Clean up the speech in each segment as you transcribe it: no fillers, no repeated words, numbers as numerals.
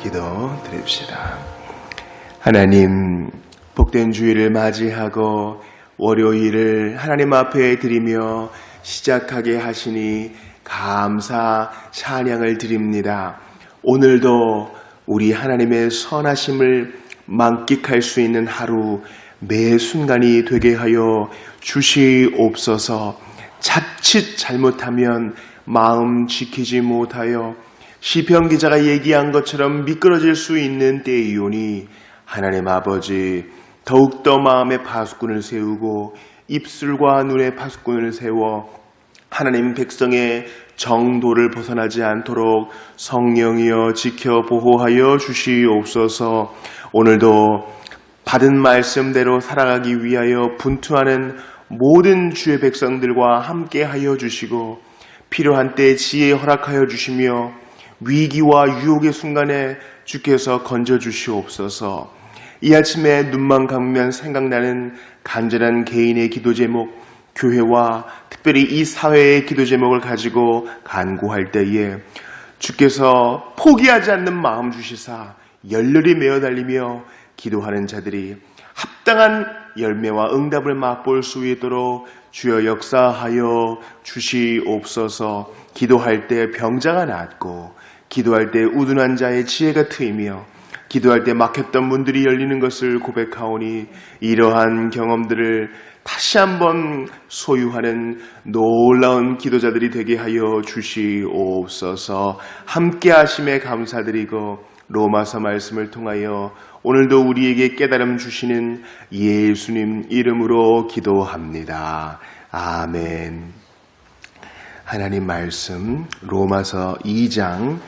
기도 드립시다. 하나님, 복된 주일을 맞이하고 월요일을 하나님 앞에 드리며 시작하게 하시니 감사 찬양을 드립니다. 오늘도 우리 하나님의 선하심을 만끽할 수 있는 하루 매 순간이 되게 하여 주시옵소서. 자칫 잘못하면 마음 지키지 못하여 시편 기자가 얘기한 것처럼 미끄러질 수 있는 때이오니 하나님 아버지, 더욱더 마음에 파수꾼을 세우고 입술과 눈에 파수꾼을 세워 하나님 백성의 정도를 벗어나지 않도록 성령이여 지켜 보호하여 주시옵소서. 오늘도 받은 말씀대로 살아가기 위하여 분투하는 모든 주의 백성들과 함께하여 주시고 필요한 때 지혜 허락하여 주시며 위기와 유혹의 순간에 주께서 건져주시옵소서. 이 아침에 눈만 감으면 생각나는 간절한 개인의 기도 제목, 교회와 특별히 이 사회의 기도 제목을 가지고 간구할 때에 주께서 포기하지 않는 마음 주시사 열렬히 메어 달리며 기도하는 자들이 합당한 열매와 응답을 맛볼 수 있도록 주여 역사하여 주시옵소서. 기도할 때 병자가 낫고 기도할 때 우둔한 자의 지혜가 트이며 기도할 때 막혔던 문들이 열리는 것을 고백하오니 이러한 경험들을 다시 한번 소유하는 놀라운 기도자들이 되게 하여 주시옵소서. 함께 하심에 감사드리고 로마서 말씀을 통하여 오늘도 우리에게 깨달음 주시는 예수님 이름으로 기도합니다. 아멘. 하나님 말씀 로마서 3장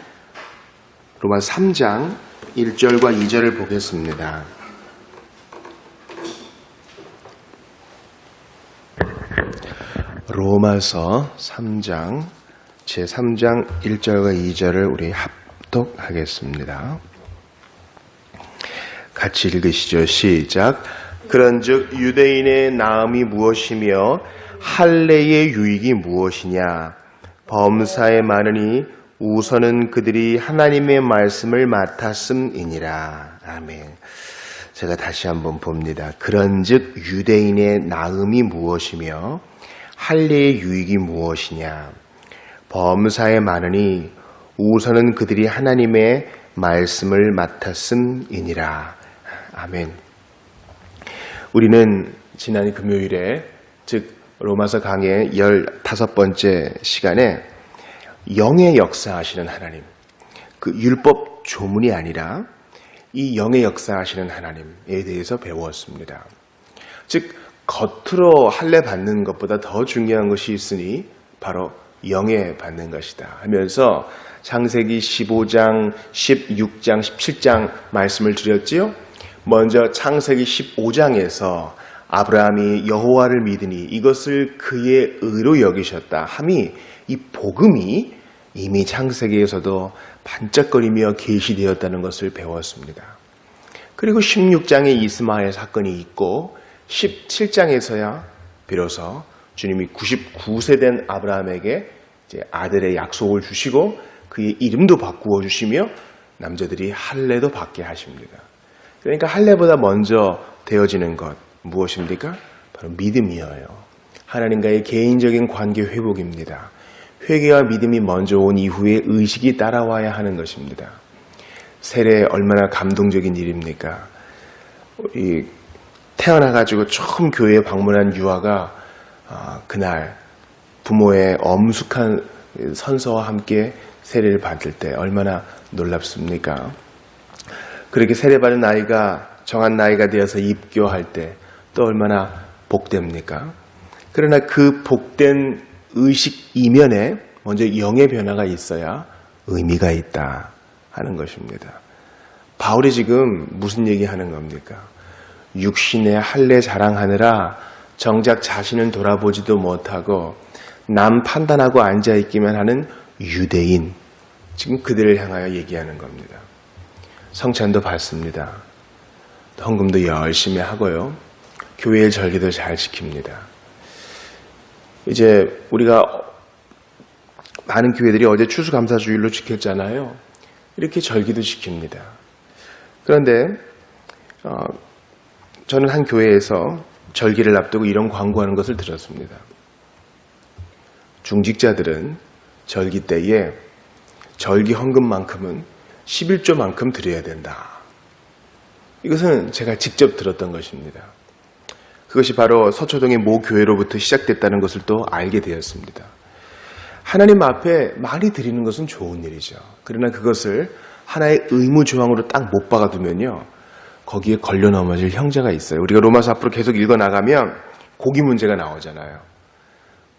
1절과 2절을 보겠습니다. 로마서 3장 제3장 1절과 2절을 우리 합독하겠습니다. 같이 읽으시죠. 시작. 그런즉 유대인의 나음이 무엇이며 할례의 유익이 무엇이냐? 범사에 많으니 우선은 그들이 하나님의 말씀을 맡았음이니라. 아멘. 제가 다시 한번 봅니다. 그런즉 유대인의 나음이 무엇이며 할례의 유익이 무엇이냐? 범사에 많으니 우선은 그들이 하나님의 말씀을 맡았음이니라. 아멘. 우리는 지난 금요일에 즉 로마서 강의 15번째 시간에 영의 역사하시는 하나님, 그 율법 조문이 아니라 이 영의 역사하시는 하나님에 대해서 배웠습니다. 즉 겉으로 할례 받는 것보다 더 중요한 것이 있으니 바로 영에 받는 것이다 하면서 창세기 15장, 16장, 17장 말씀을 드렸지요. 먼저 창세기 15장에서 아브라함이 여호와를 믿으니 이것을 그의 의로 여기셨다 함이 이 복음이 이미 창세기에서도 반짝거리며 계시되었다는 것을 배웠습니다. 그리고 16장에 이스마엘 사건이 있고 17장에서야 비로소 주님이 99세 된 아브라함에게 이제 아들의 약속을 주시고 그의 이름도 바꾸어 주시며 남자들이 할례도 받게 하십니다. 그러니까 할례보다 먼저 되어지는 것 무엇입니까? 바로 믿음이에요. 하나님과의 개인적인 관계 회복입니다. 회개와 믿음이 먼저 온 이후에 의식이 따라와야 하는 것입니다. 세례 얼마나 감동적인 일입니까? 태어나가지고 처음 교회에 방문한 유아가 그날 부모의 엄숙한 선서와 함께 세례를 받을 때 얼마나 놀랍습니까? 그렇게 세례받은 아이가 정한 나이가 되어서 입교할 때 또 얼마나 복됩니까? 그러나 그 복된 의식 이면에 먼저 영의 변화가 있어야 의미가 있다 하는 것입니다. 바울이 지금 무슨 얘기하는 겁니까? 육신의 할례 자랑하느라 정작 자신은 돌아보지도 못하고 남 판단하고 앉아있기만 하는 유대인, 지금 그들을 향하여 얘기하는 겁니다. 성찬도 받습니다. 헌금도 열심히 하고요. 교회의 절기도 잘 지킵니다. 이제 우리가 많은 교회들이 어제 추수감사주일로 지켰잖아요. 이렇게 절기도 지킵니다. 그런데 저는 한 교회에서 절기를 앞두고 이런 광고하는 것을 들었습니다. 중직자들은 절기 때에 절기 헌금만큼은 11조만큼 드려야 된다. 이것은 제가 직접 들었던 것입니다. 그것이 바로 서초동의 모 교회로부터 시작됐다는 것을 또 알게 되었습니다. 하나님 앞에 많이 드리는 것은 좋은 일이죠. 그러나 그것을 하나의 의무조항으로 딱 못 박아두면요, 거기에 걸려 넘어질 형제가 있어요. 우리가 로마서 앞으로 계속 읽어나가면 고기 문제가 나오잖아요.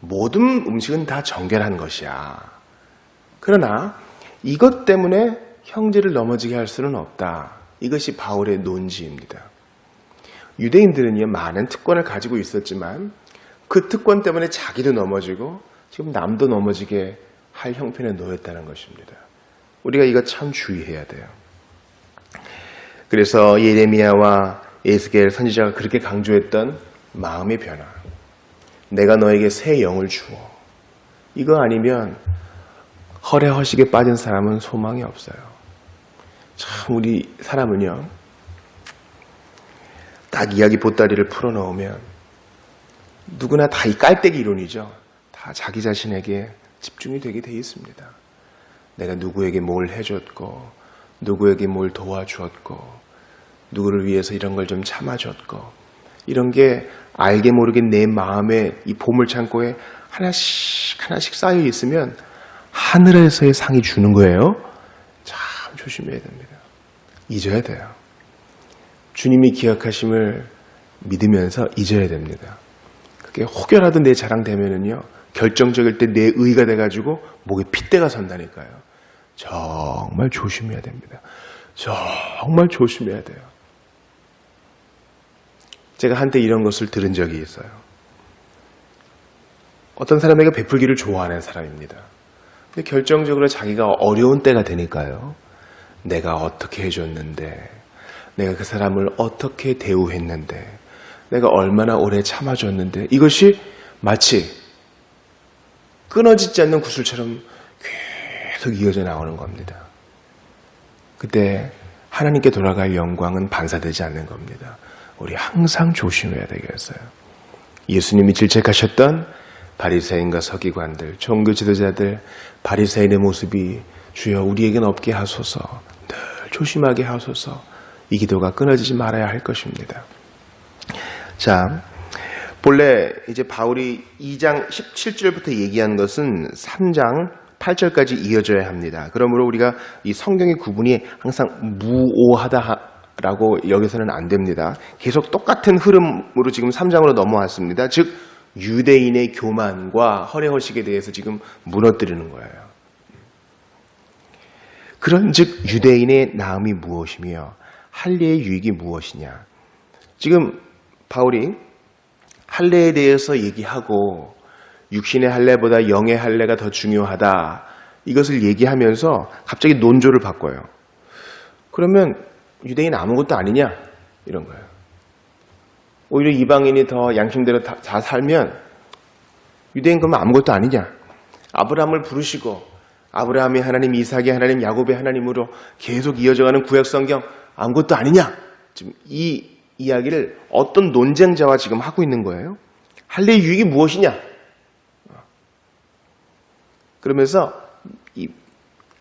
모든 음식은 다 정결한 것이야. 그러나 이것 때문에 형제를 넘어지게 할 수는 없다. 이것이 바울의 논지입니다. 유대인들은요, 많은 특권을 가지고 있었지만 그 특권 때문에 자기도 넘어지고 지금 남도 넘어지게 할 형편에 놓였다는 것입니다. 우리가 이거 참 주의해야 돼요. 그래서 예레미야와 에스겔 선지자가 그렇게 강조했던 마음의 변화. 내가 너에게 새 영을 주어. 이거 아니면 허례허식에 빠진 사람은 소망이 없어요. 참 우리 사람은요, 딱 이야기 보따리를 풀어놓으면 누구나 다 이 깔때기 이론이죠. 다 자기 자신에게 집중이 되게 돼 있습니다. 내가 누구에게 뭘 해줬고, 누구에게 뭘 도와주었고, 누구를 위해서 이런 걸 좀 참아줬고, 이런 게 알게 모르게 내 마음에 이 보물창고에 하나씩 쌓여 있으면 하늘에서의 상이 주는 거예요. 참 조심해야 됩니다. 잊어야 돼요. 주님이 기억하심을 믿으면서 잊어야 됩니다. 그게 혹여라도 내 자랑되면은요, 결정적일 때 내 의가 돼가지고 목에 핏대가 선다니까요. 정말 조심해야 됩니다. 정말 조심해야 돼요. 제가 한때 이런 것을 들은 적이 있어요. 어떤 사람에게 베풀기를 좋아하는 사람입니다. 근데 결정적으로 자기가 어려운 때가 되니까요, 내가 어떻게 해줬는데, 내가 그 사람을 어떻게 대우했는데, 내가 얼마나 오래 참아줬는데, 이것이 마치 끊어지지 않는 구슬처럼 계속 이어져 나오는 겁니다. 그때 하나님께 돌아갈 영광은 반사되지 않는 겁니다. 우리 항상 조심해야 되겠어요. 예수님이 질책하셨던 바리새인과 서기관들, 종교 지도자들, 바리새인의 모습이 주여 우리에겐 없게 하소서, 늘 조심하게 하소서, 이 기도가 끊어지지 말아야 할 것입니다. 자, 본래 이제 바울이 2장 17절부터 얘기한 것은 3장 8절까지 이어져야 합니다. 그러므로 우리가 이 성경의 구분이 항상 무오하다라고 여기서는 안 됩니다. 계속 똑같은 흐름으로 지금 3장으로 넘어왔습니다. 즉 유대인의 교만과 허례허식에 대해서 지금 무너뜨리는 거예요. 그런즉 유대인의 나음이 무엇이며 할례의 유익이 무엇이냐. 지금 바울이 할례에 대해서 얘기하고 육신의 할례보다 영의 할례가 더 중요하다, 이것을 얘기하면서 갑자기 논조를 바꿔요. 그러면 유대인 아무것도 아니냐, 이런 거예요. 오히려 이방인이 더 양심대로 다 살면 유대인 그러면 아무것도 아니냐. 아브라함을 부르시고 아브라함이 하나님, 이삭이 하나님, 야곱의 하나님으로 계속 이어져가는 구약성경 아무것도 아니냐. 지금 이 이야기를 어떤 논쟁자와 지금 하고 있는 거예요. 할례의 유익이 무엇이냐. 그러면서 이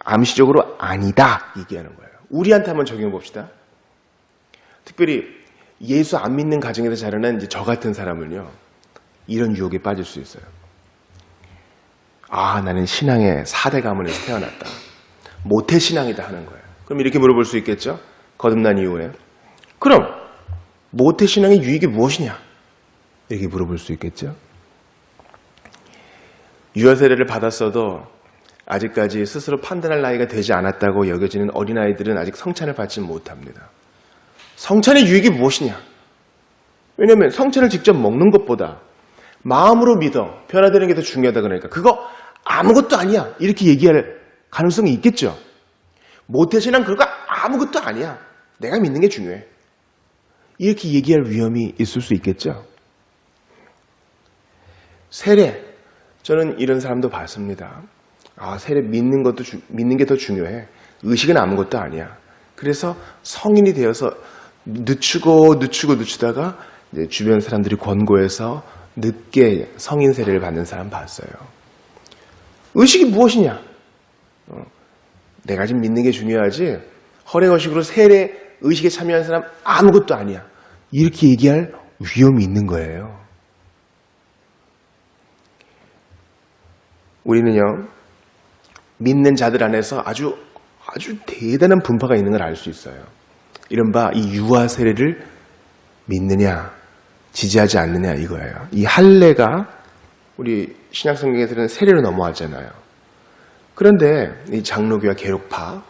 암시적으로 아니다 얘기하는 거예요. 우리한테 한번 적용해 봅시다. 특별히 예수 안 믿는 가정에서 자라는 이제 저 같은 사람은요, 이런 유혹에 빠질 수 있어요. 아, 나는 신앙의 4대 가문에서 태어났다. 모태신앙이다 하는 거예요. 그럼 이렇게 물어볼 수 있겠죠? 거듭난 이후에. 그럼 모태신앙의 유익이 무엇이냐? 이렇게 물어볼 수 있겠죠? 유아 세례를 받았어도 아직까지 스스로 판단할 나이가 되지 않았다고 여겨지는 어린아이들은 아직 성찬을 받지 못합니다. 성찬의 유익이 무엇이냐? 왜냐하면 성찬을 직접 먹는 것보다 마음으로 믿어 변화되는 게 더 중요하다 그러니까 그거 아무것도 아니야 이렇게 얘기할 가능성이 있겠죠. 모태신앙 그거 아무것도 아니야, 내가 믿는 게 중요해, 이렇게 얘기할 위험이 있을 수 있겠죠. 세례, 저는 이런 사람도 봤습니다. 아, 세례 믿는 게 더 중요해. 의식은 아무것도 아니야. 그래서 성인이 되어서 늦추다가 이제 주변 사람들이 권고해서 늦게 성인 세례를 받는 사람 봤어요. 의식이 무엇이냐? 내가 지금 믿는 게 중요하지 허례허식으로 세례 의식에 참여한 사람 아무것도 아니야. 이렇게 얘기할 위험이 있는 거예요. 우리는요, 믿는 자들 안에서 아주 대단한 분파가 있는 걸 알 수 있어요. 이른바 이 유아 세례를 믿느냐, 지지하지 않느냐 이거예요. 이 할례가 우리 신약 성경에서는 세례로 넘어왔잖아요. 그런데 이 장로교와 개혁파,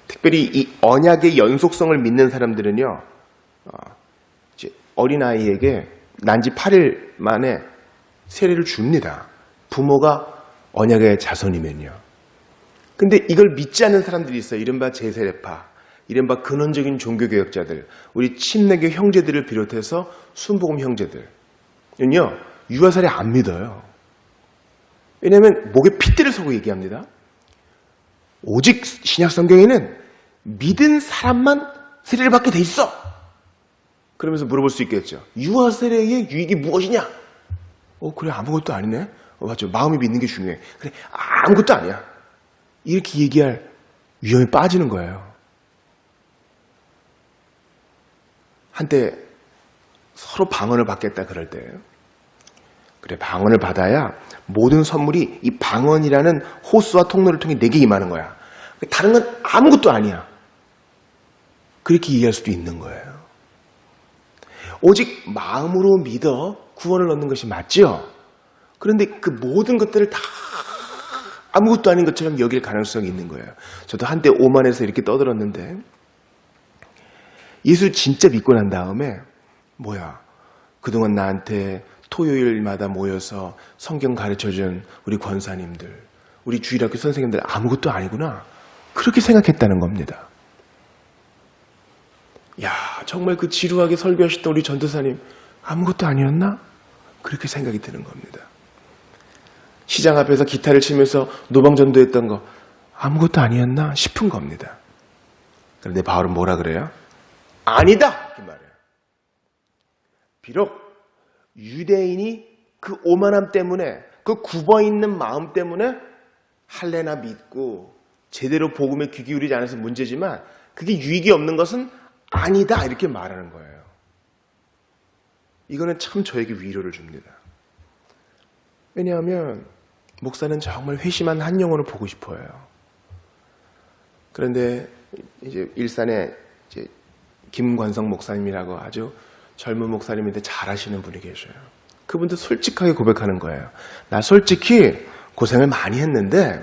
특별히 이 언약의 연속성을 믿는 사람들은요, 이제 어린아이에게 난지 8일 만에 세례를 줍니다. 부모가 언약의 자손이면요. 근데 이걸 믿지 않는 사람들이 있어요. 이른바 제세례파, 이른바 근원적인 종교개혁자들, 우리 침례교 형제들을 비롯해서 순복음 형제들은요, 유아세례 안 믿어요. 왜냐하면 목에 핏대를 서고 얘기합니다. 오직 신약 성경에는 믿은 사람만 세례를 받게 돼 있어. 그러면서 물어볼 수 있겠죠. 유아세례의 유익이 무엇이냐? 그래, 아무것도 아니네. 맞죠. 마음이 믿는 게 중요해. 그래, 아무것도 아니야. 이렇게 얘기할 위험에 빠지는 거예요. 한때 서로 방언을 받겠다 그럴 때, 그래, 방언을 받아야 모든 선물이 이 방언이라는 호수와 통로를 통해 내게 임하는 거야. 다른 건 아무것도 아니야. 그렇게 얘기할 수도 있는 거예요. 오직 마음으로 믿어 구원을 얻는 것이 맞죠? 그런데 그 모든 것들을 다 아무것도 아닌 것처럼 여길 가능성이 있는 거예요. 저도 한때 오만에서 이렇게 떠들었는데, 예수 진짜 믿고 난 다음에 그동안 나한테 토요일마다 모여서 성경 가르쳐준 우리 권사님들, 우리 주일학교 선생님들 아무것도 아니구나, 그렇게 생각했다는 겁니다. 야, 정말 그 지루하게 설교하셨던 우리 전도사님 아무것도 아니었나? 그렇게 생각이 드는 겁니다. 시장 앞에서 기타를 치면서 노방전도했던 거 아무것도 아니었나 싶은 겁니다. 그런데 바울은 뭐라 그래요? 아니다! 이렇게 말해요. 비록 유대인이 그 오만함 때문에, 그 굽어있는 마음 때문에 할례나 믿고 제대로 복음에 귀 기울이지 않아서 문제지만 그게 유익이 없는 것은 아니다, 이렇게 말하는 거예요. 이거는 참 저에게 위로를 줍니다. 왜냐하면 목사는 정말 회심한 한 영혼을 보고 싶어요. 그런데 이제 일산에 이제 김관성 목사님이라고 아주 젊은 목사님인데 잘하시는 분이 계셔요. 그분도 솔직하게 고백하는 거예요. 나 솔직히 고생을 많이 했는데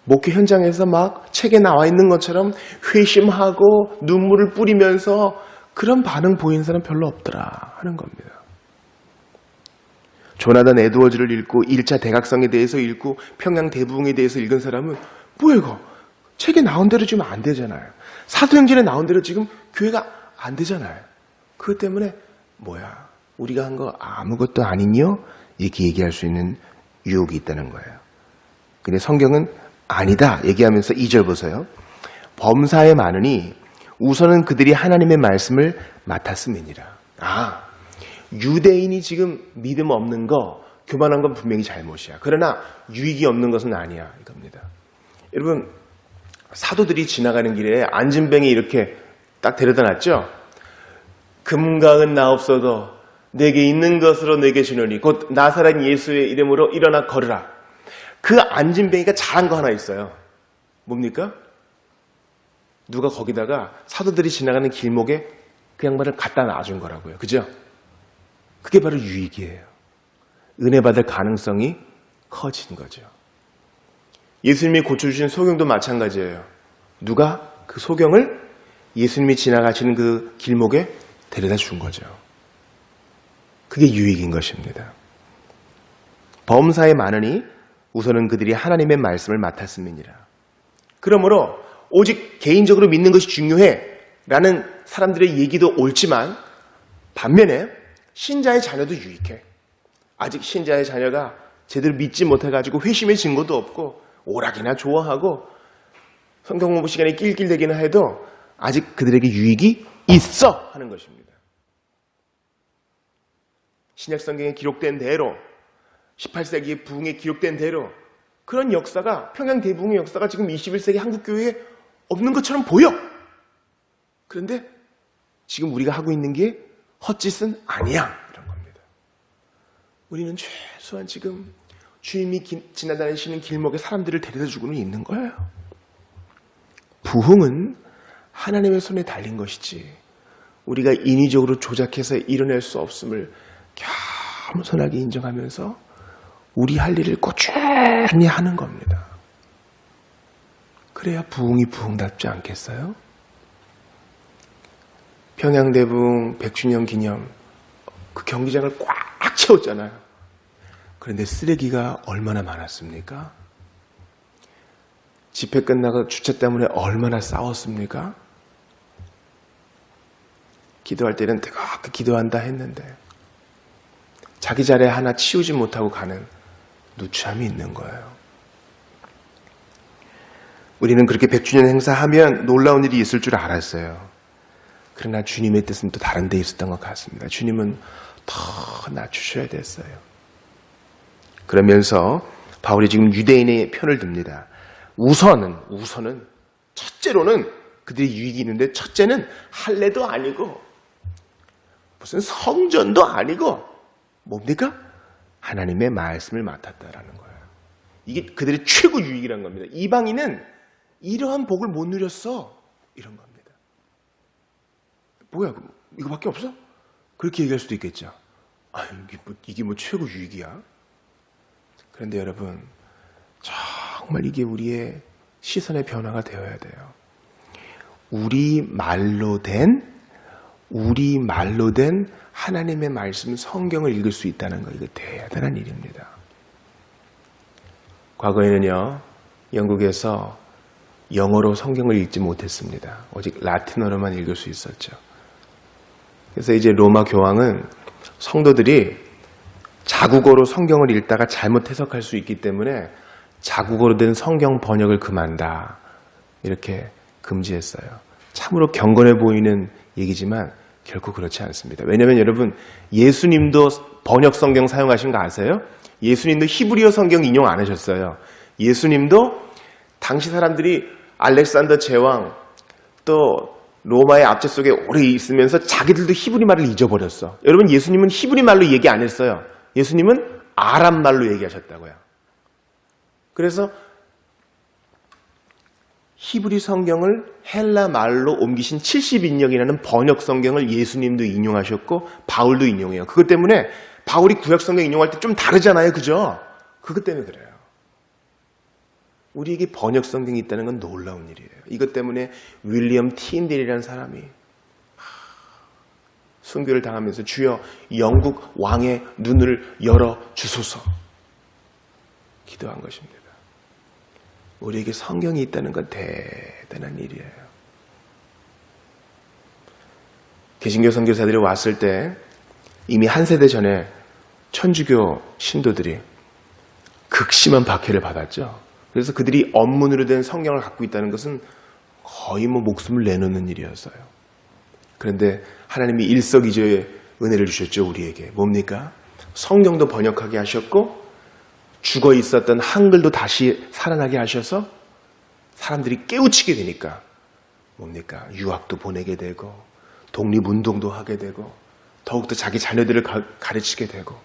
목회 현장에서 막 책에 나와 있는 것처럼 회심하고 눈물을 뿌리면서 그런 반응 보이는 사람 별로 없더라 하는 겁니다. 조나단 에드워즈를 읽고 1차 대각성에 대해서 읽고 평양 대부흥에 대해서 읽은 사람은 뭐야 이거? 책에 나온 대로 지금 안 되잖아요. 사도행전에 나온 대로 지금 교회가 안 되잖아요. 그것 때문에 우리가 한 거 아무것도 아니뇨? 이렇게 얘기할 수 있는 유혹이 있다는 거예요. 근데 성경은 아니다 얘기하면서 2절 보세요. 범사에 많으니 우선은 그들이 하나님의 말씀을 맡았음이니라. 유대인이 지금 믿음 없는 거, 교만한 건 분명히 잘못이야. 그러나 유익이 없는 것은 아니야 이겁니다. 여러분, 사도들이 지나가는 길에 안진뱅이 이렇게 딱 데려다 놨죠. 금강은 나 없어도 내게 있는 것으로 내게 주노니 곧 나사렛 예수의 이름으로 일어나 걸으라. 그 안진뱅이가 잘한 거 하나 있어요. 뭡니까? 누가 거기다가 사도들이 지나가는 길목에 그 양반을 갖다 놔준 거라고요. 그죠? 그게 바로 유익이에요. 은혜 받을 가능성이 커진 거죠. 예수님이 고쳐주신 소경도 마찬가지예요. 누가 그 소경을 예수님이 지나가시는 그 길목에 데려다 준 거죠. 그게 유익인 것입니다. 범사에 많으니 우선은 그들이 하나님의 말씀을 맡았음이니라. 그러므로 오직 개인적으로 믿는 것이 중요해 라는 사람들의 얘기도 옳지만 반면에 신자의 자녀도 유익해. 아직 신자의 자녀가 제대로 믿지 못해가지고 회심의 증거도 없고 오락이나 좋아하고 성경 공부 시간이 낄낄대기는 해도 아직 그들에게 유익이 있어 하는 것입니다. 신약 성경에 기록된 대로 18세기 부흥에 기록된 대로 그런 역사가 평양 대부흥의 역사가 지금 21세기 한국 교회에 없는 것처럼 보여. 그런데 지금 우리가 하고 있는 게 헛짓은 아니야 이런 겁니다. 우리는 최소한 지금 주님이 지나다니시는 길목에 사람들을 데려다 주고는 있는 거예요. 부흥은 하나님의 손에 달린 것이지 우리가 인위적으로 조작해서 이뤄낼 수 없음을 겸손하게 인정하면서 우리 할 일을 꾸준히 하는 겁니다. 그래야 부흥이 부흥답지 않겠어요? 평양대부흥 100주년 기념 그 경기장을 꽉 채웠잖아요. 그런데 쓰레기가 얼마나 많았습니까? 집회 끝나고 주차 때문에 얼마나 싸웠습니까? 기도할 때는 뜨겁게 기도한다 했는데 자기 자리 하나 치우지 못하고 가는 누추함이 있는 거예요. 우리는 그렇게 100주년 행사하면 놀라운 일이 있을 줄 알았어요. 그러나 주님의 뜻은 또 다른 데 있었던 것 같습니다. 주님은 더 낮추셔야 됐어요. 그러면서 바울이 지금 유대인의 편을 듭니다. 우선은 첫째로는 그들이 유익이 있는데 첫째는 할례도 아니고 무슨 성전도 아니고 뭡니까? 하나님의 말씀을 맡았다라는 거예요. 이게 그들의 최고 유익이라는 겁니다. 이방인은 이러한 복을 못 누렸어. 이런 겁니다. 뭐야, 이거밖에 없어? 그렇게 얘기할 수도 있겠죠. 아, 이게 뭐 최고 유익이야? 그런데 여러분, 정말 이게 우리의 시선의 변화가 되어야 돼요. 우리 말로 된 하나님의 말씀, 성경을 읽을 수 있다는 거, 이거 대단한 일입니다. 과거에는요, 영국에서 영어로 성경을 읽지 못했습니다. 오직 라틴어로만 읽을 수 있었죠. 그래서 이제 로마 교황은 성도들이 자국어로 성경을 읽다가 잘못 해석할 수 있기 때문에 자국어로 된 성경 번역을 금한다. 이렇게 금지했어요. 참으로 경건해 보이는 얘기지만 결코 그렇지 않습니다. 왜냐하면 여러분, 예수님도 번역 성경 사용하신 거 아세요? 예수님도 히브리어 성경 인용 안 하셨어요. 예수님도 당시 사람들이 알렉산더 제왕 또 로마의 압제 속에 오래 있으면서 자기들도 히브리 말을 잊어버렸어. 여러분, 예수님은 히브리 말로 얘기 안 했어요. 예수님은 아람 말로 얘기하셨다고요. 그래서 히브리 성경을 헬라 말로 옮기신 70인역이라는 번역 성경을 예수님도 인용하셨고 바울도 인용해요. 그것 때문에 바울이 구약 성경 인용할 때 좀 다르잖아요. 그죠? 그것 때문에 그래요. 우리에게 번역 성경이 있다는 건 놀라운 일이에요. 이것 때문에 윌리엄 틴델이라는 사람이 순교를 당하면서 주여 영국 왕의 눈을 열어 주소서 기도한 것입니다. 우리에게 성경이 있다는 건 대단한 일이에요. 개신교 선교사들이 왔을 때 이미 한 세대 전에 천주교 신도들이 극심한 박해를 받았죠. 그래서 그들이 언문으로 된 성경을 갖고 있다는 것은 거의 목숨을 내놓는 일이었어요. 그런데 하나님이 일석이조의 은혜를 주셨죠, 우리에게. 뭡니까? 성경도 번역하게 하셨고 죽어 있었던 한글도 다시 살아나게 하셔서 사람들이 깨우치게 되니까 뭡니까? 유학도 보내게 되고 독립운동도 하게 되고 더욱더 자기 자녀들을 가르치게 되고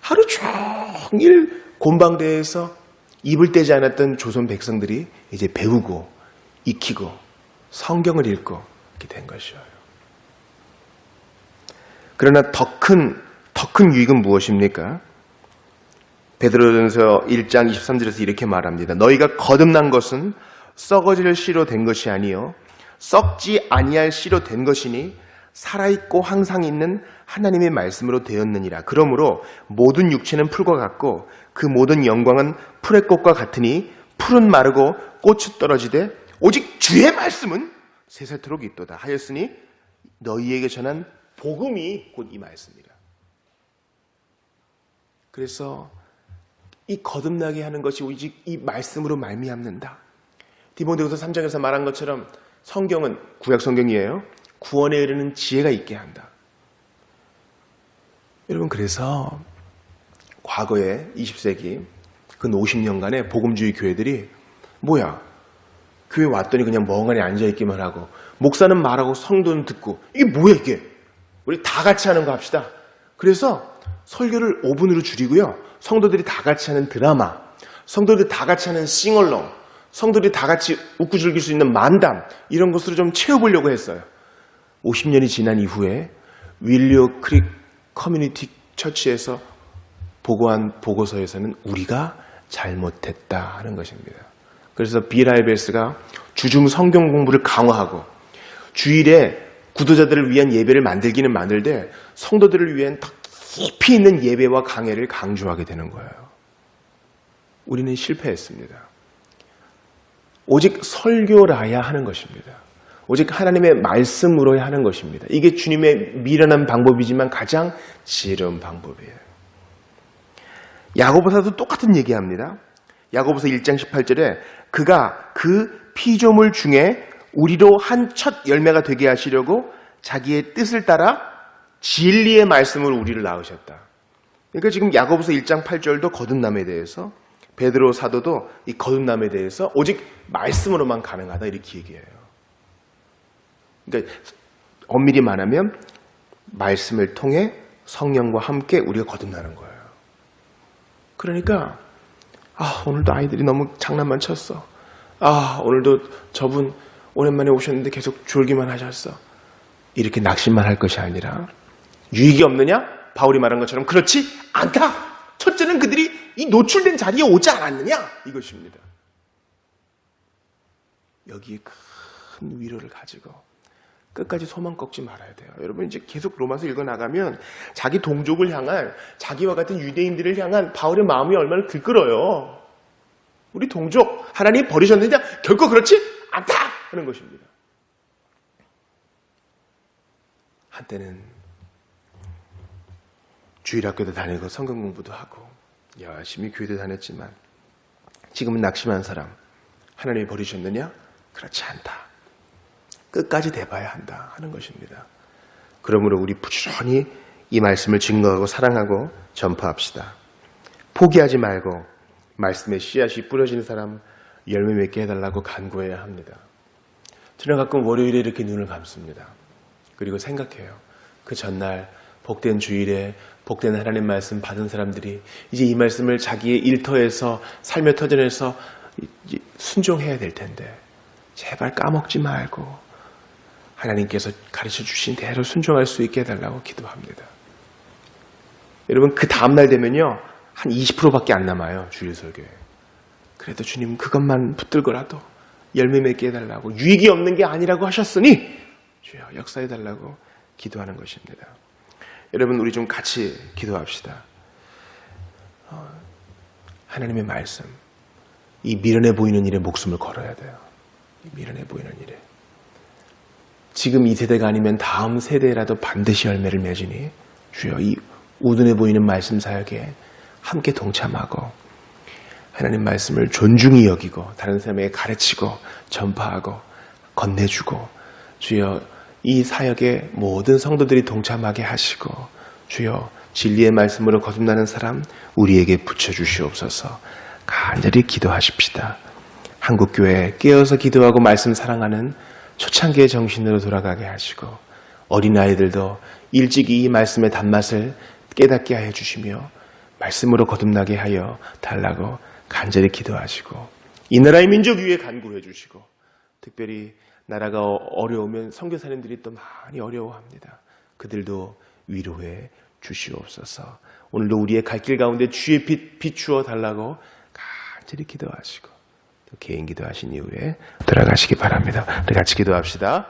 하루 종일 곰방대에서 입을 떼지 않았던 조선 백성들이 이제 배우고 익히고 성경을 읽고 이렇게 된 것이에요. 그러나 더 큰 유익은 무엇입니까? 베드로전서 1장 23절에서 이렇게 말합니다. 너희가 거듭난 것은 썩어질 씨로 된 것이 아니요 썩지 아니할 씨로 된 것이니 살아있고 항상 있는 하나님의 말씀으로 되었느니라. 그러므로 모든 육체는 풀과 같고 그 모든 영광은 풀의 꽃과 같으니 풀은 마르고 꽃이 떨어지되 오직 주의 말씀은 세세토록 있도다 하였으니 너희에게 전한 복음이 곧 이 말씀이라. 그래서 이 거듭나게 하는 것이 오직 이 말씀으로 말미암는다. 디모데후서 3장에서 말한 것처럼 성경은 구약 성경이에요. 구원에 이르는 지혜가 있게 한다. 여러분, 그래서 과거에 20세기 근 50년간의 복음주의 교회들이 뭐야? 교회 왔더니 그냥 멍하니 앉아있기만 하고 목사는 말하고 성도는 듣고 이게 뭐야 이게? 우리 다 같이 하는 거 합시다. 그래서 설교를 5분으로 줄이고요. 성도들이 다 같이 하는 드라마, 성도들이 다 같이 하는 싱얼롱, 성도들이 다 같이 웃고 즐길 수 있는 만담 이런 것으로 좀 채워보려고 했어요. 50년이 지난 이후에 윌리오 크릭 커뮤니티 처치에서 보고한 보고서에서는 우리가 잘못했다 하는 것입니다. 그래서 BRIBS가 주중 성경 공부를 강화하고 주일에 구도자들을 위한 예배를 만들기는 만들되 성도들을 위한 더 깊이 있는 예배와 강해를 강조하게 되는 거예요. 우리는 실패했습니다. 오직 설교라야 하는 것입니다. 오직 하나님의 말씀으로야 하는 것입니다. 이게 주님의 미련한 방법이지만 가장 지혜로운 방법이에요. 야고보서도 똑같은 얘기합니다. 야고보서 1장 18절에 그가 그 피조물 중에 우리로 한 첫 열매가 되게 하시려고 자기의 뜻을 따라 진리의 말씀으로 우리를 낳으셨다. 그러니까 지금 야고보서 1장 8절도 거듭남에 대해서, 베드로 사도도 이 거듭남에 대해서 오직 말씀으로만 가능하다 이렇게 얘기해요. 그러니까 엄밀히 말하면 말씀을 통해 성령과 함께 우리가 거듭나는 거예요. 그러니까 오늘도 아이들이 너무 장난만 쳤어. 오늘도 저분 오랜만에 오셨는데 계속 졸기만 하셨어. 이렇게 낙심만 할 것이 아니라 유익이 없느냐? 바울이 말한 것처럼 그렇지 않다. 첫째는 그들이 이 노출된 자리에 오지 않았느냐? 이것입니다. 여기에 큰 위로를 가지고 끝까지 소망 꺾지 말아야 돼요. 여러분 이제 계속 로마서 읽어나가면 자기 동족을 향한, 자기와 같은 유대인들을 향한 바울의 마음이 얼마나 들끓어요. 우리 동족 하나님이 버리셨느냐? 결코 그렇지 않다 하는 것입니다. 한때는 주일학교도 다니고 성경 공부도 하고 열심히 교회도 다녔지만 지금은 낙심한 사람, 하나님이 버리셨느냐? 그렇지 않다. 끝까지 대봐야 한다 하는 것입니다. 그러므로 우리 부지런히 이 말씀을 증거하고 사랑하고 전파합시다. 포기하지 말고 말씀의 씨앗이 뿌려지는 사람 열매 맺게 해달라고 간구해야 합니다. 저는 가끔 월요일에 이렇게 눈을 감습니다. 그리고 생각해요. 그 전날 복된 주일에 복된 하나님 말씀 받은 사람들이 이제 이 말씀을 자기의 일터에서 삶의 터전에서 순종해야 될 텐데 제발 까먹지 말고 하나님께서 가르쳐 주신 대로 순종할 수 있게 해달라고 기도합니다. 여러분 그 다음날 되면요 한 20%밖에 안 남아요. 주일 설교에. 그래도 주님 그것만 붙들고라도 열매 맺게 해달라고, 유익이 없는 게 아니라고 하셨으니 주여 역사해달라고 기도하는 것입니다. 여러분 우리 좀 같이 기도합시다. 하나님의 말씀, 이 미련해 보이는 일에 목숨을 걸어야 돼요. 이 미련해 보이는 일에. 지금 이 세대가 아니면 다음 세대라도 반드시 열매를 맺으니 주여 이 우둔해 보이는 말씀 사역에 함께 동참하고 하나님 말씀을 존중히 여기고 다른 사람에게 가르치고 전파하고 건네주고 주여 이 사역에 모든 성도들이 동참하게 하시고 주여 진리의 말씀으로 거듭나는 사람 우리에게 붙여주시옵소서. 간절히 기도하십시다. 한국교회 깨어서 기도하고 말씀 사랑하는 초창기의 정신으로 돌아가게 하시고 어린아이들도 일찍이 이 말씀의 단맛을 깨닫게 하여 주시며 말씀으로 거듭나게 하여 달라고 간절히 기도하시고 이 나라의 민족 위에 간구해 주시고 특별히 나라가 어려우면 선교사님들이 또 많이 어려워합니다. 그들도 위로해 주시옵소서. 오늘도 우리의 갈 길 가운데 주의 빛 비추어 달라고 간절히 기도하시고 또 개인 기도하신 이후에 들어가시기 바랍니다. 우리 같이 기도합시다.